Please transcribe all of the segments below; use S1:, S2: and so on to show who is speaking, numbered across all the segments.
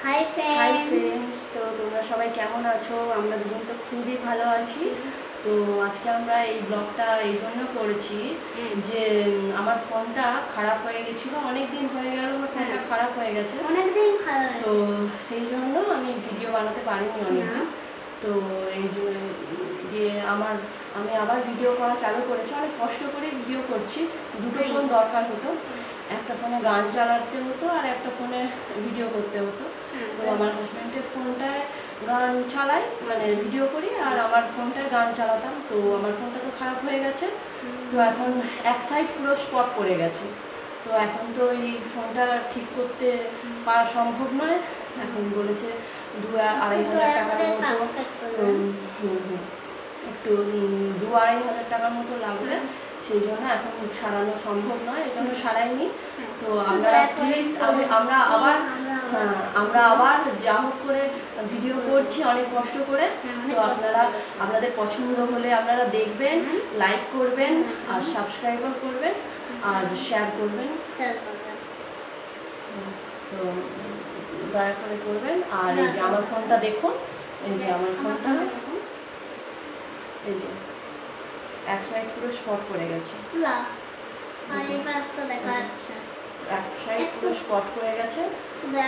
S1: Hi
S2: friends, তো তোমরা সবাই কেমন আছো? আমরা দুজন তো খুবই ভালো আছি। তো আজকে আমরা এই ব্লগটা এই জন্য করেছি যে আমার ফোনটা খারাপ হয়ে গেছিল, অনেক দিন হয়ে গেল আমার ফোনটা খারাপ হয়ে গেছে, তো সেই জন্য আমি ভিডিও বানাতে পারিনি অনেকদিন। তো এই দিয়ে আমি আবার ভিডিও করা চালু করেছি, অনেক কষ্ট করে ভিডিও করছি। দুটো ফোন দরকার হতো, একটা ফোনে গান চালাতে হতো আর একটা ফোনে ভিডিও করতে হতো। তো আমার হাজব্যান্ডের ফোনটায় গান চালাই, মানে ভিডিও করি, আর আমার ফোনটায় গান চালাতাম। তো আমার ফোনটা তো খারাপ হয়ে গেছে, তো এখন এক সাইড পুরো স্পট পড়ে গেছে। তো এখন তো এই ফোনটা ঠিক করতে পারা সম্ভব নয়। এখন বলেছে 2-2.5 হাজার টাকার মতো, একটু 2-2.5 হাজার টাকার মতো লাগবে। সেই জন্য এখন সারানো সম্ভব নয়, এই জন্য সারাইনি। তো আপনারা প্লিজ, আমরা আবার যা হোক করে ভিডিও করছি অনেক কষ্ট করে। তো আপনাদের পছন্দ হলে আপনারা দেখবেন, লাইক করবেন আর সাবস্ক্রাইবও করবেন আর শেয়ার করবেন। তো দয়া করে করবেন। আর এই যে আমার ফোনটা দেখুন, এই যে আমার ফোনটা, এই যে এক সাইড পুরো স্পট পড়ে গেছে, এক সাইড পুরো স্পট পড়ে গেছে।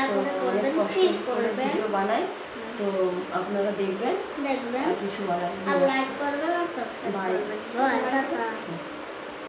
S2: তো অনেক কষ্ট করে ভিডিও বানাই, তো আপনারা দেখবেন আর কিছু বলার।
S1: লাইক করবেন আর সাবস্ক্রাইব করবেন। বাই।